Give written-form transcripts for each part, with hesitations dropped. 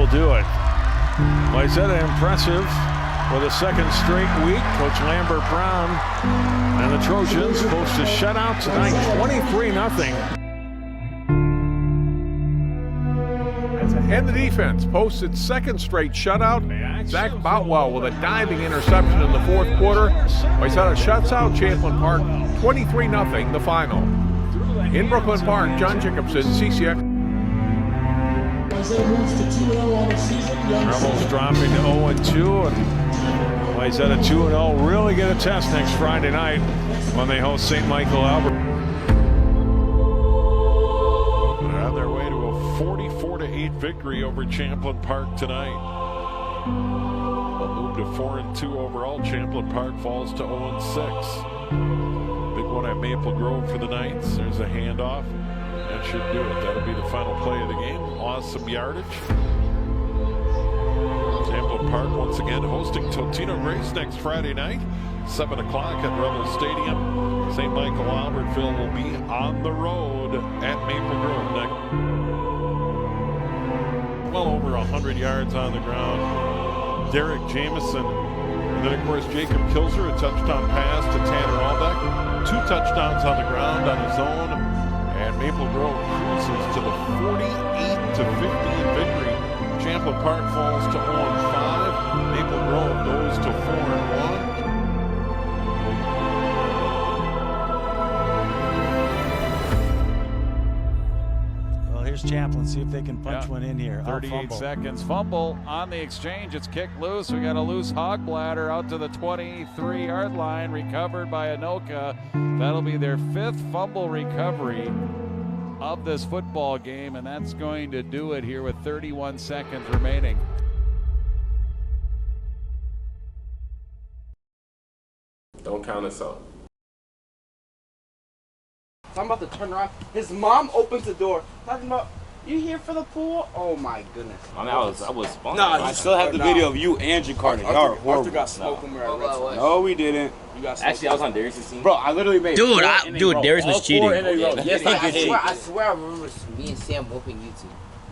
will do it. Wayzata impressive with a second straight week. Coach Lambert Brown and the Trojans post a shutout tonight, 23-0. And the defense posts its second straight shutout. Zach Boutwell with a diving interception in the fourth quarter. Wayzata shuts out Champlin Park 23-0, the final. In Brooklyn Park, John Jacobson, CCX. Rebels dropping to 0-2, and Wayzata 2-0 really get a test next Friday night when they host St. Michael Albert. They're on their way to a 44-8 victory over Champlin Park tonight. They'll move to 4-2 overall. Champlin Park falls to 0-6. Big one at Maple Grove for the Knights. There's a handoff. That should do it. That'll be the final play of the game. Awesome yardage. Champlin Park once again hosting Totino Grace next Friday night, 7 o'clock at Rebels Stadium. St. Michael Albertville will be on the road at Maple Grove next. Well over 100 yards on the ground. Derek Jamison. And then, of course, Jacob Kilser, a touchdown pass to Tanner Albeck. 2 touchdowns on the ground on his own. And Maple Grove cruises to the 48-15 victory. Champlin Park falls to 0-5. Maple Grove goes to 4-1. Well, here's Champlin. See if they can punch one in here. 38 seconds. Fumble on the exchange. It's kicked loose. We got a loose hog bladder out to the 23-yard line. Recovered by Anoka. That'll be their 5th fumble recovery of this football game, and that's going to do it here with 31 seconds remaining. Don't count us out. I'm about to turn around. His mom opens the door. Talking about, you here for the pool? Oh my goodness. I mean, I was fun. Nah, I still have the video of you and Jakarta. Y'all are horrible. Arthur got smoked when we were at Red Sox. No, we didn't. You got Actually, I was on Darius' team. Bro, I literally made Dude, Darius was cheating. Yes, I swear I remember me and Sam whooping you two.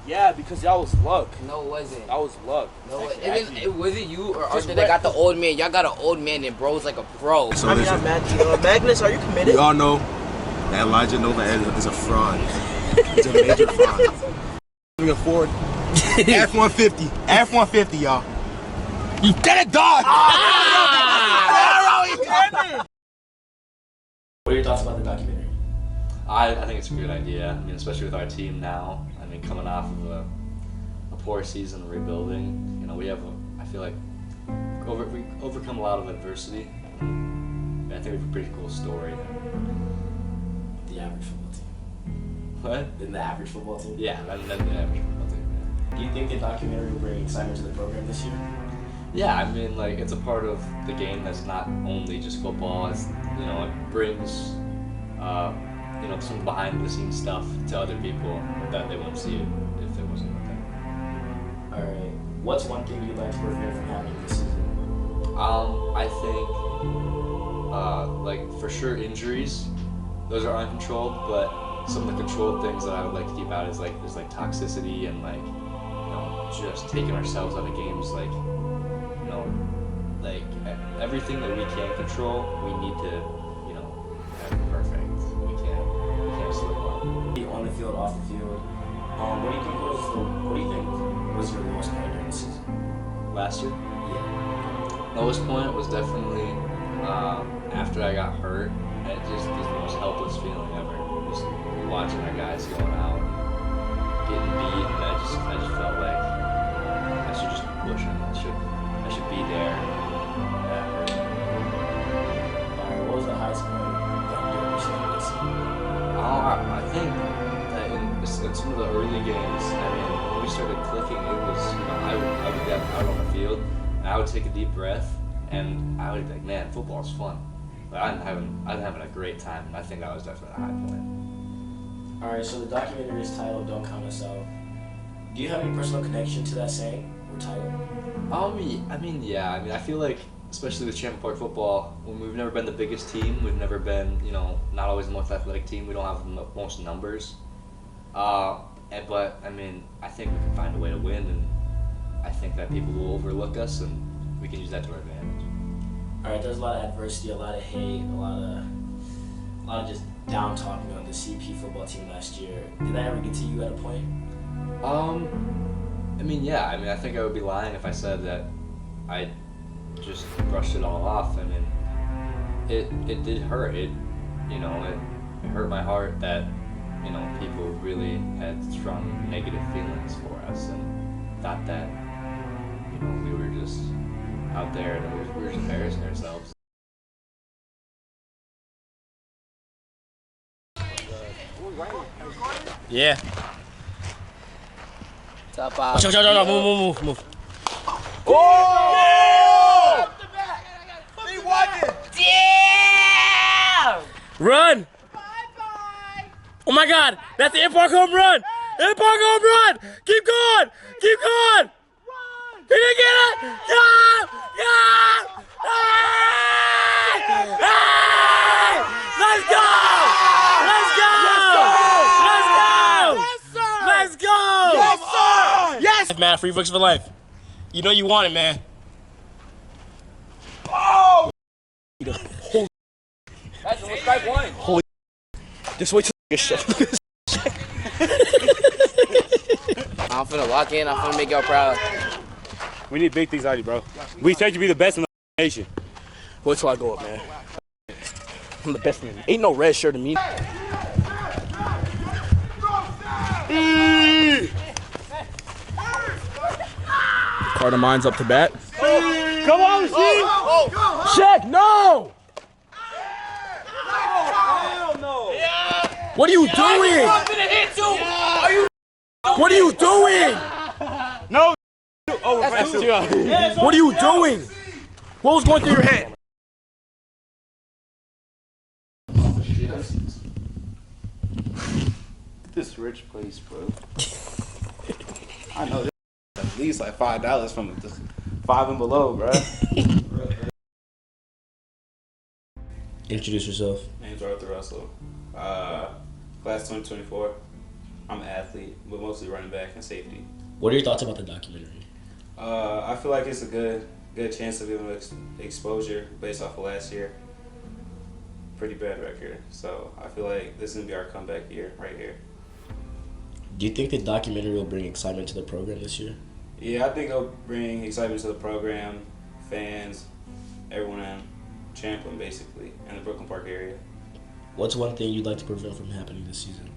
Yeah, because y'all was luck. No, it wasn't. That was luck. No, it wasn't you or Arthur that got the old man. Y'all got an old man and bro's like a pro. So I mean, I'm mad. Magnus, are you committed? We all know that Elijah Nova is a fraud. He's a major fraud. Moving forward, F-150. F-150, y'all. You dead dog! What are your thoughts about the documentary? I think it's a good idea. I mean, especially with our team now. I mean, coming off of a poor season, rebuilding. You know, I feel like we overcome a lot of adversity. And I think we have a pretty cool story. The average football team. What? Than the average football team? Yeah, than the average football team. Yeah. Do you think the documentary will bring excitement to the program this year? Yeah, I mean, like, it's a part of the game that's not only just football. It's, you know, it brings, you know, some behind-the-scenes stuff to other people that they won't see if it wasn't with them. All right. What's one thing you'd like to prevent from happening this season? I think, like, for sure injuries. Those are uncontrolled, but some of the controlled things that I would like to keep out is, like, there's, like, toxicity and, like, you know, just taking ourselves out of games, like, you know, like, everything that we can control, we need to, you know, have it perfect. We can't slip up. On the field, off the field. What do you think was your lowest point during the season? Last year? Yeah. Lowest point was definitely after I got hurt. It just was the most helpless feeling ever. Just watching our guys going out, getting beat, and I just felt like I should just push them. I should be there. Alright, what was the highest point that you ever seen this season? I think that in some of the early games, I mean, when we started clicking, it was, you know, I would get out on the field, and I would take a deep breath, and I would be like, man, football's fun. But I'm having a great time, and I think that was definitely a high point. Alright, so the documentary is titled Don't Count Us Out. Do you have any personal connection to that saying or title? I mean, yeah. I mean, I feel like, especially with Champlin Park football, when we've never been the biggest team, we've never been, you know, not always the most athletic team. We don't have the most numbers. But I mean, I think we can find a way to win, and I think that people will overlook us, and we can use that to our advantage. All right, there's a lot of adversity, a lot of hate, a lot of just down talking on the CP football team last year. Did that ever get to you at a point? I mean, yeah. I mean, I think I would be lying if I said that I just brushed it all off. I mean, it did hurt. It hurt my heart that people really had strong negative feelings for us and thought that we were just out there and we were just embarrassing ourselves. Yeah. Top out. No, move. Oh! He won it! Damn! Run! Bye-bye! Oh my God, that's the Park home run! Park home run! Keep going! Keep going! Run! Did you get it? Yeah! Yeah! Hey! Hey! Let's go! Let's go! Let's go! Let's go! Yes, sir! Yes! Man, free books for life. You know you want it, man. Oh! That's strike one. Holy. Just wait till I shit. I'm finna walk in. I'm finna make y'all proud. We need big things out of you, bro. We expect you to be the best in the nation. Wait till I go up, man. I'm the best in the ain't no red shirt in me. Carter Mines up to bat. Come on, Steve! Check, no! What are you doing? What are you doing? No! What are you doing? What was going through your head? This rich place, bro. I know this at least like $5 from the 5 and below, bro. Introduce yourself. Name's Arthur Russell. Class 2024. I'm an athlete, but mostly running back and safety. What are your thoughts about the documentary? I feel like it's a good chance to give them exposure based off of last year. Pretty bad record, so I feel like this is gonna be our comeback year right here. Do you think the documentary will bring excitement to the program this year? Yeah, I think it'll bring excitement to the program, fans, everyone in Champlin basically, and the Brooklyn Park area. What's one thing you'd like to prevent from happening this season?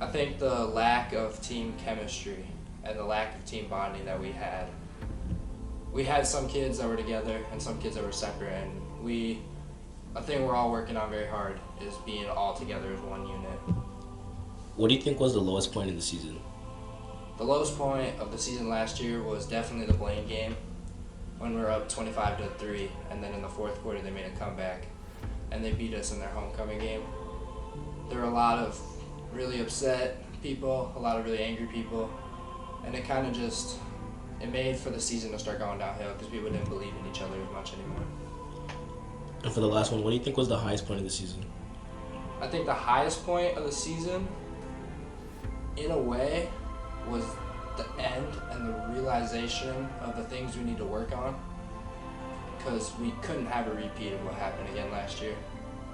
I think the lack of team chemistry and the lack of team bonding that we had. We had some kids that were together and some kids that were separate, and a thing we're all working on very hard is being all together as one unit. What do you think was the lowest point in the season? The lowest point of the season last year was definitely the Blaine game when we were up 25-3, and then in the fourth quarter they made a comeback and they beat us in their homecoming game. There were a lot of really upset people, a lot of really angry people, and it kind of just, it made for the season to start going downhill because people didn't believe in each other as much anymore. And for the last one, what do you think was the highest point of the season? I think the highest point of the season, in a way, was the end and the realization of the things we need to work on, because we couldn't have a repeat of what happened again last year,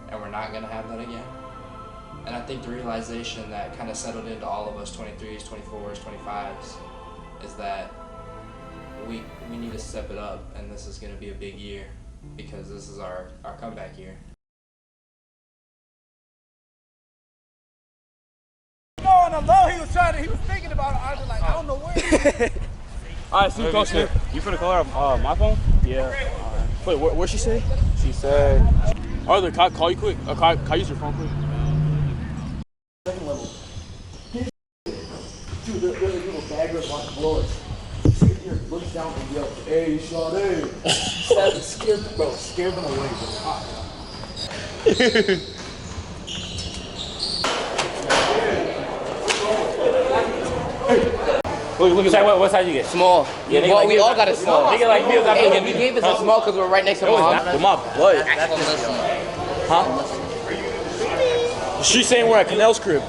and we're not going to have that again. And I think the realization that kind of settled into all of us 23s, 24s, 25s is that we need to step it up, and this is going to be a big year because this is our comeback year. On the low, he was thinking about it. I was like, I don't know where. All right, see, Coach, you finna call her my phone? Yeah. Right. Wait, what'd she say? She said, Arthur, can I call you quick? Can I use your phone quick? Second level. Dude, there's a little bagger on the floor. Sit here, looks down and yells, "Hey, Sade!" Scared them away. Look at that. What size you get? Small. Yeah, Well, we all got a small. Nigga like me was Hey, we gave us a small because we're right next to mom. With my butt. Huh? She's saying we're at Canel's crib.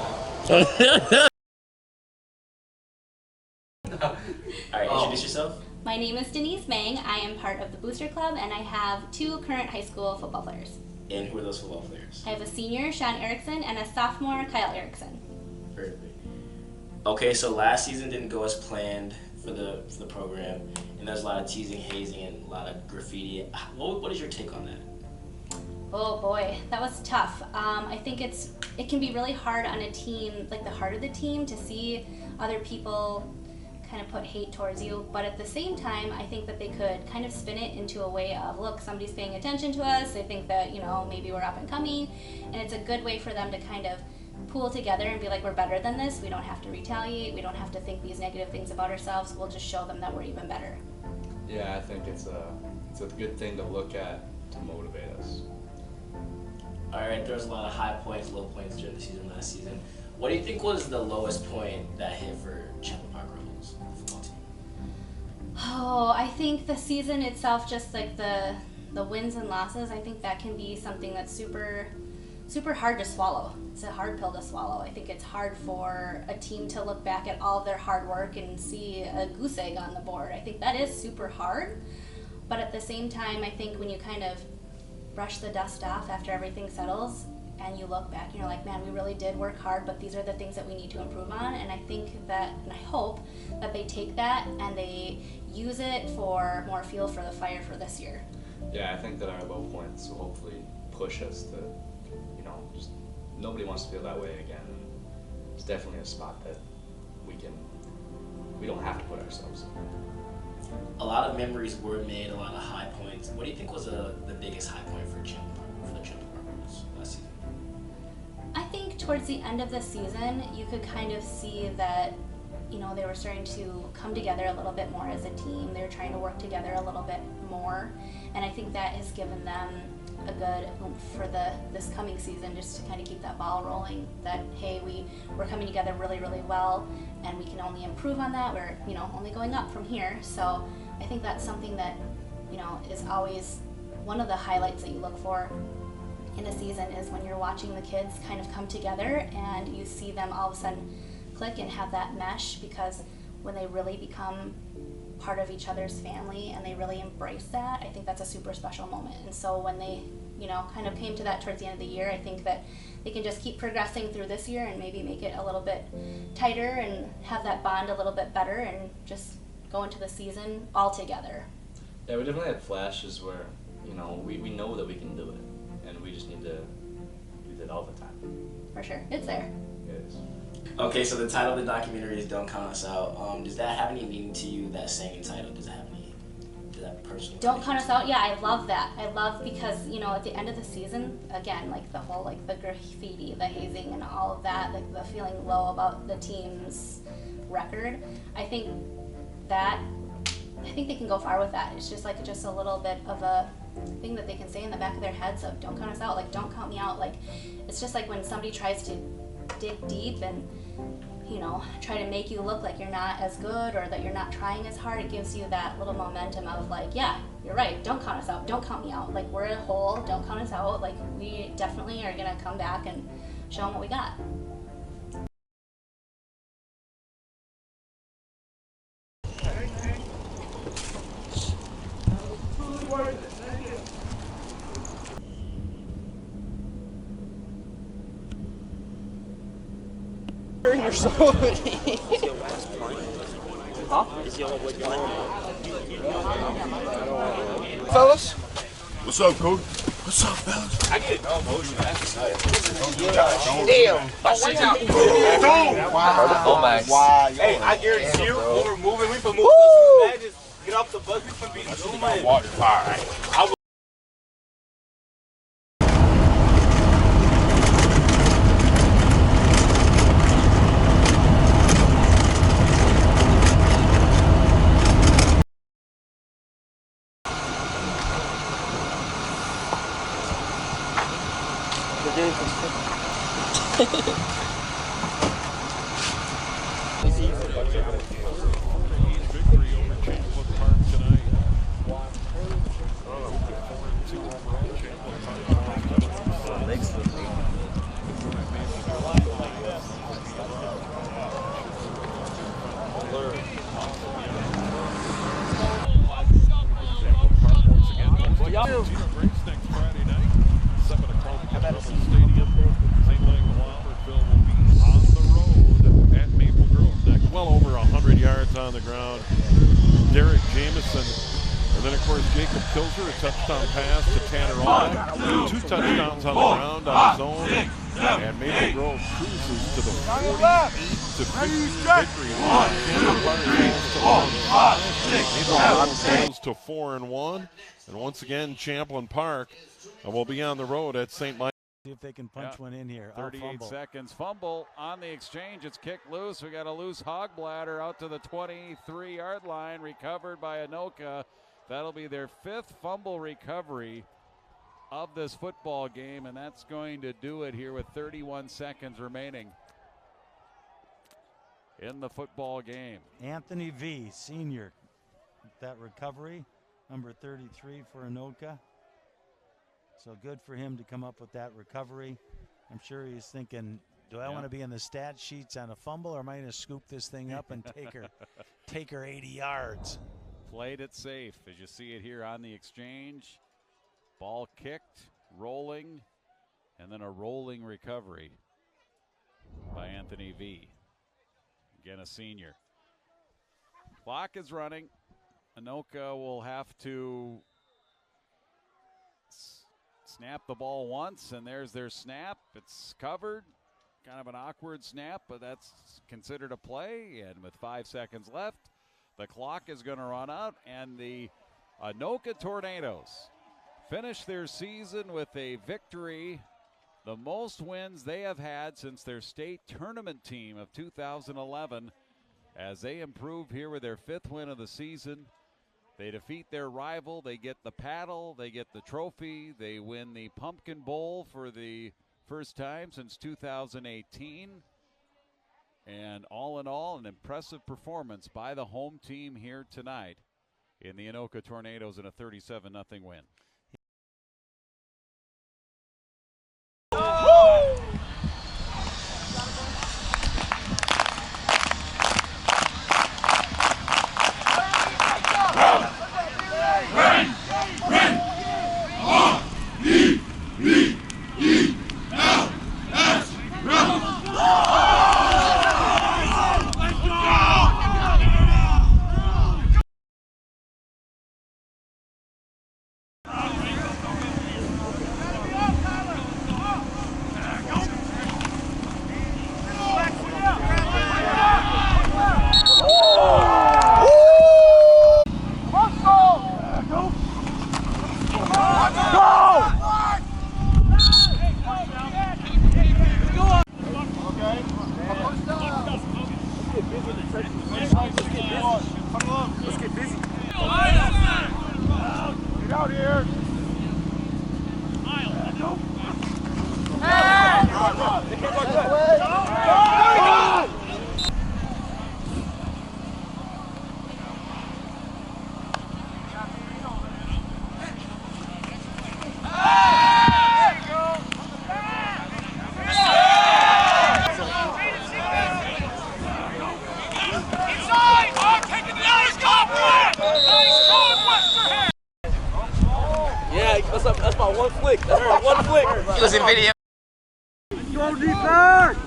Alright, introduce yourself. My name is Denise Mang. I am part of the Booster Club, and I have 2 current high school football players. And who are those football players? I have a senior, Sean Erickson, and a sophomore, Kyle Erickson. Very good. Okay, so last season didn't go as planned for the program, and there's a lot of teasing, hazing, and a lot of graffiti. What is your take on that? Oh boy, that was tough. I think it can be really hard on a team, like the heart of the team, to see other people kind of put hate towards you, but at the same time, I think that they could kind of spin it into a way of, look, somebody's paying attention to us, they think that, maybe we're up and coming, and it's a good way for them to kind of pool together and be like, we're better than this, we don't have to retaliate, we don't have to think these negative things about ourselves, we'll just show them that we're even better. Yeah, I think it's a good thing to look at to motivate us. All right, there was a lot of high points, low points during the season last season. What do you think was the lowest point that hit for Champlin Park Rebels, the football team? Oh, I think the season itself, just like the wins and losses, I think that can be something that's super hard to swallow. It's a hard pill to swallow. I think it's hard for a team to look back at all of their hard work and see a goose egg on the board. I think that is super hard, but at the same time, I think when you kind of brush the dust off after everything settles and you look back and you're like, man, we really did work hard, but these are the things that we need to improve on. And I think that, and I hope that they take that and they use it for more fuel for the fire for this year. Yeah, I think that our low points will hopefully push us to, just nobody wants to feel that way again. And it's definitely a spot that we don't have to put ourselves in. A lot of memories were made, a lot of high points. What do you think was the biggest high point for the Champlin Park Rebels last season? I think towards the end of the season, you could kind of see that, they were starting to come together a little bit more as a team. They were trying to work together a little bit more, and I think that has given them a good oomph for this coming season, just to kind of keep that ball rolling, that hey, we're coming together really, really well, and we can only improve on that. We're only going up from here. So I think that's something that is always one of the highlights that you look for in a season, is when you're watching the kids kind of come together and you see them all of a sudden click and have that mesh, because when they really become part of each other's family and they really embrace that, I think that's a super special moment. And so when they kind of came to that towards the end of the year, I think that they can just keep progressing through this year and maybe make it a little bit tighter and have that bond a little bit better and just go into the season all together. Yeah, we definitely had flashes where we know that we can do it, and we just need to do that all the time. For sure, it's there. It is. Okay, so the title of the documentary is "Don't Count Us Out." Does that have any meaning to you? That saying title, does that personally? Don't count us out. Yeah, I love that. I love because at the end of the season, again, like the whole the graffiti, the hazing, and all of that, like the feeling low about the team's record. I think they can go far with that. It's just a little bit of a thing that they can say in the back of their heads of "Don't count us out." Like, don't count me out. Like, it's just like when somebody tries to dig deep and try to make you look like you're not as good or that you're not trying as hard. It gives you that little momentum of like, yeah, you're right, don't count us out, don't count me out, like we're a whole, don't count us out, like we definitely are gonna come back and show them what we got. You're so huh? Fellas? What's up, coach? What's up, fellas? I get no motion. Damn. Oh my. Wow. Hey, I guarantee you, when we're moving, we can move so soon as just get off the bus, we can be zooming. Water. All right. on the ground. Derek Jameson. And then, of course, Jacob Kilzer, a touchdown pass to Tanner Albeck. 2 touchdowns on the ground on his own. And Maple Grove cruises to the 48-15 victory. Maple Grove goes to 4-1. And once again, Champlin Park will be on the road at St. Mike. See if they can punch one in here. 38 seconds. Fumble on the exchange. It's kicked loose. We got a loose hog bladder out to the 23-yard line. Recovered by Anoka. That'll be their 5th fumble recovery of this football game, and that's going to do it here with 31 seconds remaining in the football game. Anthony V, senior, that recovery, number 33 for Anoka. So good for him to come up with that recovery. I'm sure he's thinking, do I want to be in the stat sheets on a fumble, or am I going to scoop this thing up and take her 80 yards? Played it safe, as you see it here on the exchange. Ball kicked, rolling, and then a rolling recovery by Anthony V. Again, a senior. Clock is running. Anoka will have to snap the ball once, and there's their snap. It's covered. Kind of an awkward snap, but that's considered a play. And with 5 seconds left, the clock is going to run out, and the Anoka Tornadoes finish their season with a victory, the most wins they have had since their state tournament team of 2011, as they improve here with their 5th win of the season. They defeat their rival, they get the paddle, they get the trophy, they win the Pumpkin Bowl for the first time since 2018. And all in all, an impressive performance by the home team here tonight in the Anoka Tornadoes in a 37-0 win. That's my one flick. That's my one flick. He was in video. Go defense!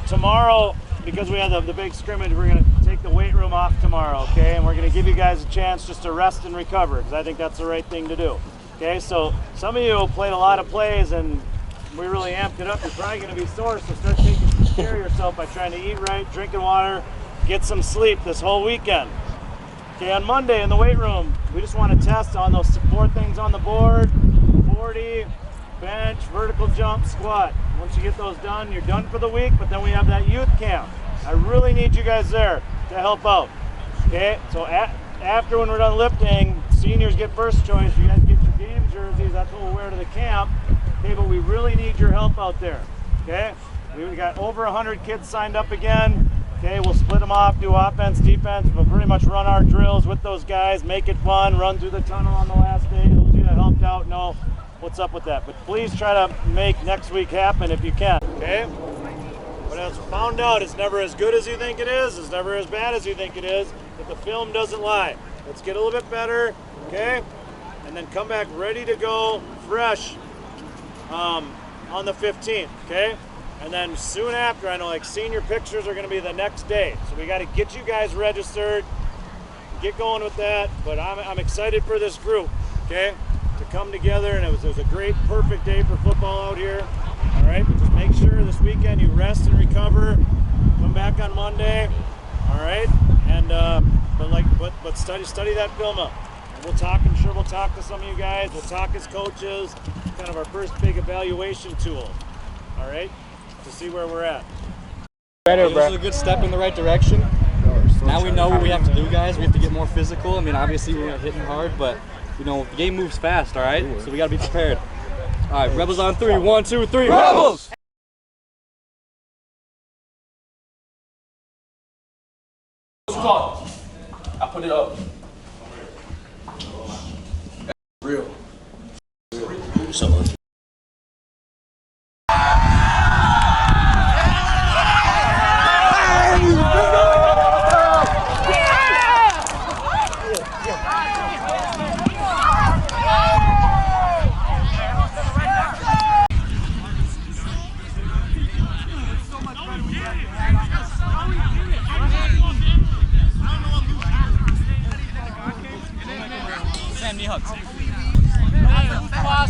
Tomorrow, because we have the big scrimmage, we're going to take the weight room off tomorrow, okay? And we're going to give you guys a chance just to rest and recover, because I think that's the right thing to do, okay? So some of you played a lot of plays and we really amped it up. You're probably going to be sore, so start taking care of yourself by trying to eat right, drinking water, get some sleep this whole weekend. Okay, on Monday in the weight room, we just want to test on those support things on the board, 40, bench, vertical jump, squat. Once you get those done, you're done for the week, but then we have that youth camp. I really need you guys there to help out. Okay, so after when we're done lifting, seniors get first choice. You guys get your game jerseys, that's what we'll wear to the camp. Okay, but we really need your help out there. Okay, we got over 100 kids signed up again. Okay, we'll split them off, do offense, defense. We'll pretty much run our drills with those guys, make it fun, run through the tunnel on the last day. Those of you that helped out know what's up with that. But please try to make next week happen if you can, okay? But as found out, it's never as good as you think it is. It's never as bad as you think it is. But the film doesn't lie. Let's get a little bit better, okay? And then come back ready to go, fresh, on the 15th, okay? And then soon after, I know like senior pictures are going to be the next day. So we got to get you guys registered, get going with that. But I'm excited for this group, okay, to come together. And it was a great, perfect day for football out here. All right, but just make sure this weekend you rest and recover. Come back on Monday, all right. And but study that film up. And we'll talk. I'm sure we'll talk to some of you guys. We'll talk as coaches. It's kind of our first big evaluation tool. All right. To see where we're at. This is a good step in the right direction. Now we know what we have to do, guys. We have to get more physical. I mean, obviously we're hitting hard, but you know the game moves fast. All right, so we got to be prepared. All right, Rebels on 3. 1, 2, 3. Rebels! I put it up. Real. So.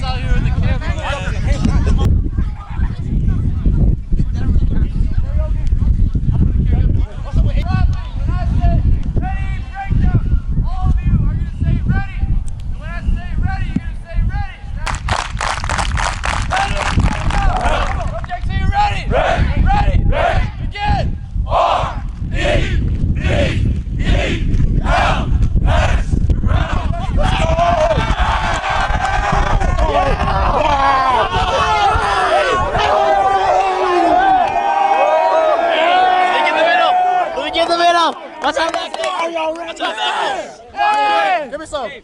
Out here with the camera. Watch out back there. Are y'all ready? Watch out back there. Hey, give me some. Hey,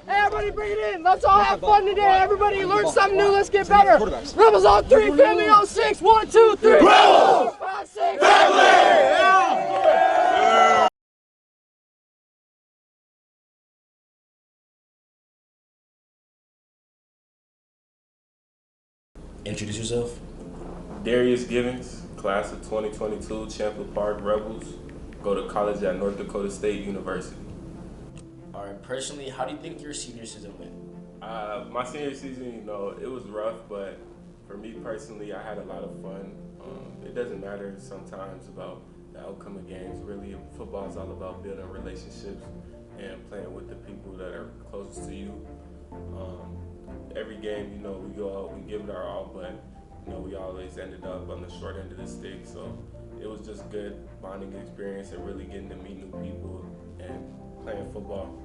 everybody bring it in. Let's all have fun today. Everybody learn something new. Let's get better. Rebels on 3, family on 6. 1, 2, 3. Rebels! 4, 5, 6. Family! Introduce yourself. Darius Givens, class of 2022, Champlin Park Rebels. Go to college at North Dakota State University. All right, personally, how do you think your senior season went? My senior season, you know, it was rough, but for me personally, I had a lot of fun. It doesn't matter sometimes about the outcome of games. Really, football is all about building relationships and playing with the people that are closest to you. Every game, you know, we go out, we give it our all, but you know, we always ended up on the short end of the stick. So it was just good bonding experience and really getting to meet new people and playing football.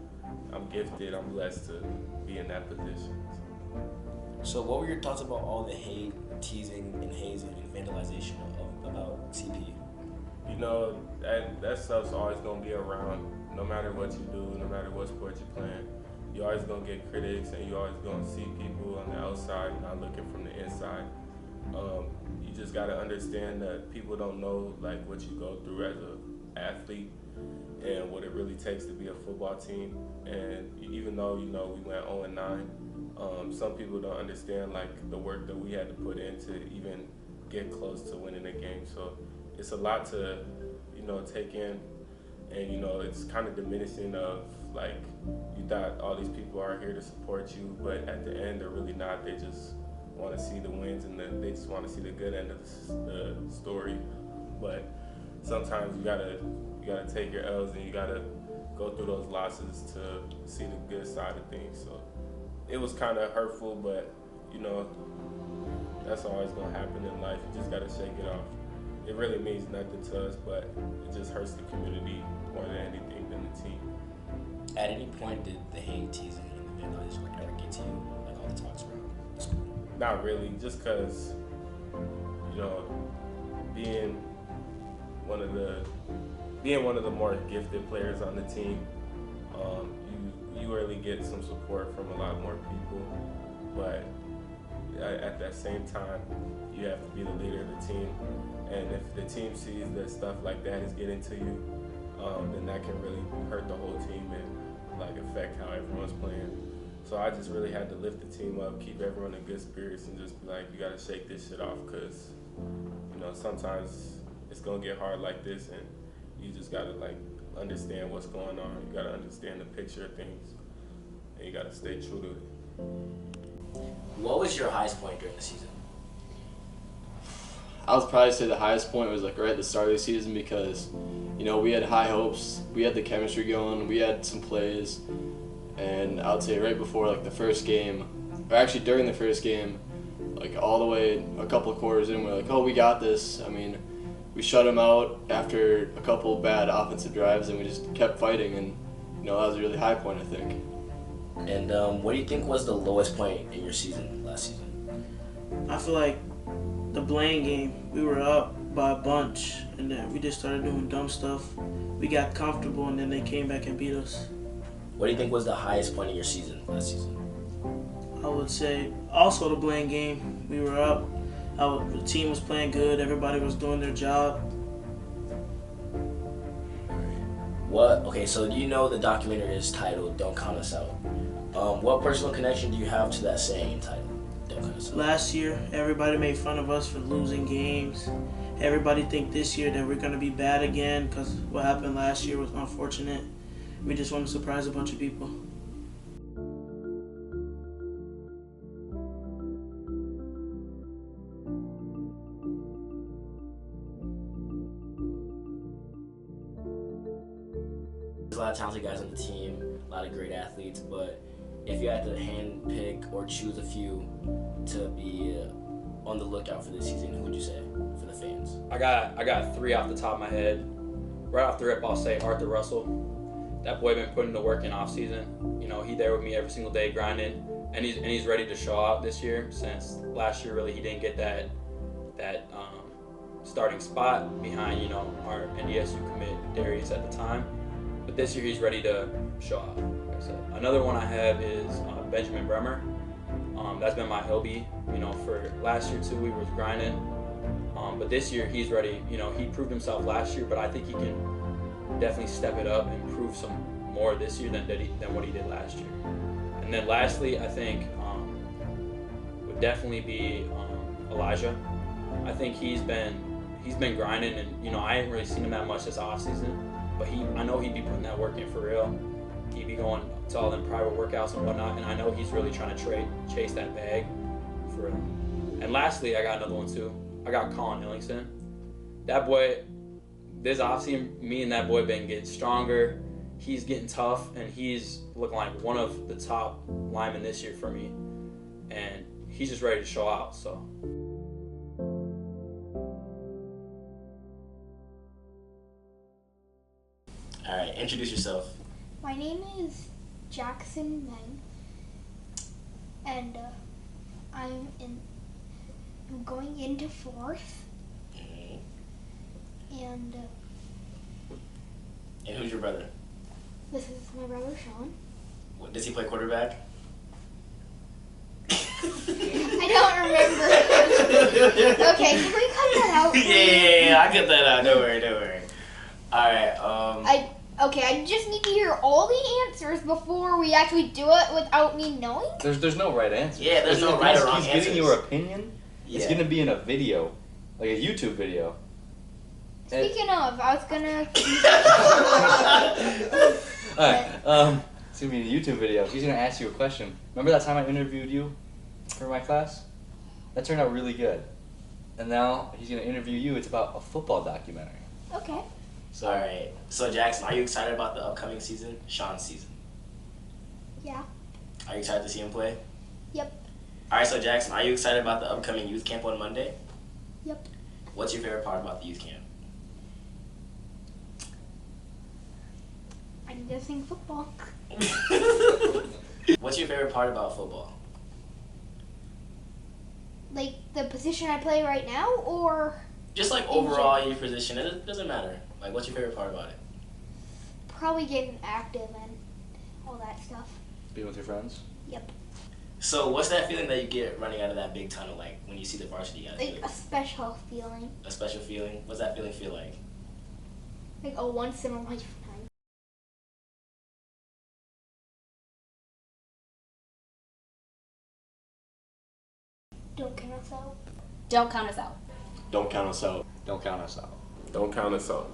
I'm gifted, I'm blessed to be in that position. So what were your thoughts about all the hate, teasing, and hazing and vandalization about CP? You know, that stuff's always gonna be around, no matter what you do, no matter what sport you're playing. You're always gonna get critics and you're always gonna see people on the outside not looking from the inside. You just gotta understand that people don't know like what you go through as an athlete and what it really takes to be a football team. And even though, you know, we went 0-9, some people don't understand like the work that we had to put in to even get close to winning a game. So it's a lot to, you know, take in, and you know, it's kind of diminishing of like, you thought all these people are here to support you, but at the end they're really not. They just want to see the wins and they just want to see the good end of the story. But sometimes you gotta take your L's and you gotta go through those losses to see the good side of things. So it was kind of hurtful, but you know, that's always gonna happen in life. You just gotta shake it off. It really means nothing to us, but it just hurts the community more than anything than the team. At any point did the hate, teasing, and the vandalism like ever get to you, like all the talks around the school? Not really, just because, you know, being being one of the more gifted players on the team, you really get some support from a lot more people. But at that same time, you have to be the leader of the team. And if the team sees that stuff like that is getting to you, then that can really hurt the whole team and like affect how everyone's playing. So I just really had to lift the team up, keep everyone in good spirits, and just be like, you gotta shake this shit off, because sometimes it's gonna get hard like this, and you just gotta like understand what's going on. You gotta understand the picture of things, and you gotta stay true to it. What was your highest point during the season? I would probably say the highest point was like right at the start of the season, because we had high hopes, we had the chemistry going, we had some plays, and I would say right before like the first game, or actually during the first game, like all the way a couple of quarters in, we're like, oh, we got this. I mean, we shut them out after a couple of bad offensive drives, and we just kept fighting, and that was a really high point, I think. And what do you think was the lowest point in your season last season? I feel like the Blaine game, we were up by a bunch, and then we just started doing dumb stuff. We got comfortable, and then they came back and beat us. What do you think was the highest point of your season last season? I would say also the Blaine game. We were up. The team was playing good. Everybody was doing their job. Okay, so the documentary is titled Don't Count Us Out. What personal connection do you have to that saying titled Don't Count Us Out? Last year, everybody made fun of us for losing games. Everybody think this year that we're going to be bad again because what happened last year was unfortunate. We just want to surprise a bunch of people. There's a lot of talented guys on the team, a lot of great athletes, but if you had to hand pick or choose a few to be on the lookout for this season, who would you say for the fans? I got three off the top of my head. Right off the rip, I'll say Arthur Russell. That boy been putting the work in off season. He there with me every single day grinding, and he's ready to show out this year. Since last year, really he didn't get that starting spot behind our NDSU commit Darius at the time. But this year he's ready to show out. Like I said. Another one I have is Benjamin Bremer. That's been my LB. For last year too, we was grinding. But this year he's ready. He proved himself last year, but I think he can definitely step it up and prove some more this year than what he did last year. And then lastly, I think would definitely be Elijah. I think he's been grinding, and I ain't really seen him that much this off season. But I know he'd be putting that work in for real. He'd be going to all them private workouts and whatnot, and I know he's really trying to chase that bag for real. And lastly, I got another one too. I got Colin Ellingson. That boy, this offseason, me and that boy been getting stronger. He's getting tough, and he's looking like one of the top linemen this year for me. And he's just ready to show out, so. All right, introduce yourself. My name is Jackson Meng, and I'm going into 4th. And who's your brother? This is my brother Sean. Does he play quarterback? I don't remember. Okay, can we cut that out? Yeah, I cut that out. Don't worry. All right. I just need to hear all the answers before we actually do it without me knowing. There's no right answer. Yeah, there's no right or wrong answers. He's giving your opinion. Yeah. It's gonna be in a video, like a YouTube video. Speaking of, I was gonna. Alright, it's gonna be a YouTube video. He's gonna ask you a question. Remember that time I interviewed you for my class? That turned out really good. And now he's gonna interview you. It's about a football documentary. Okay. All right. So Jackson, are you excited about the upcoming season, Sean's season? Yeah. Are you excited to see him play? Yep. All right. So Jackson, are you excited about the upcoming youth camp on Monday? Yep. What's your favorite part about the youth camp? I'm guessing football. What's your favorite part about football? Like the position I play right now, or? Just like overall your position, it doesn't matter. Like, what's your favorite part about it? Probably getting active and all that stuff. Being with your friends? Yep. So what's that feeling that you get running out of that big tunnel, like when you see the varsity guys? Like a special feeling. A special feeling? What's that feeling feel like? Like a once in a lifetime. Don't count us out. Don't count us out. Don't count us out. Don't count us out. Don't count us out.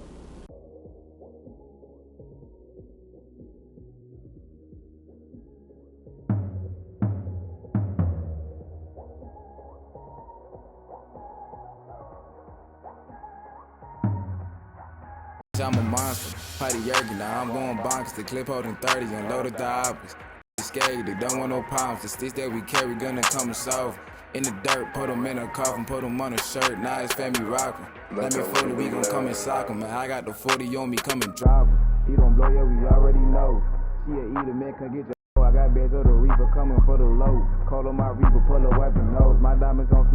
I'm a monster, party yerking, now I'm going bonkers. The clip holding 30 and loaded the oppas. Scared, they don't want no problems. The sticks that we carry gonna come and solve. In the dirt, put them in a coffin, put them on a shirt. Now it's family rockin'. Let me 40, we gon' come and sock 'em. Man, I got the 40 on me, come and drop 'em. He don't blow, yeah, we already know. She a eater, man, come get your I got beds of the reaper coming for the load. Call on my reaper, pull a weapon nose. My diamonds on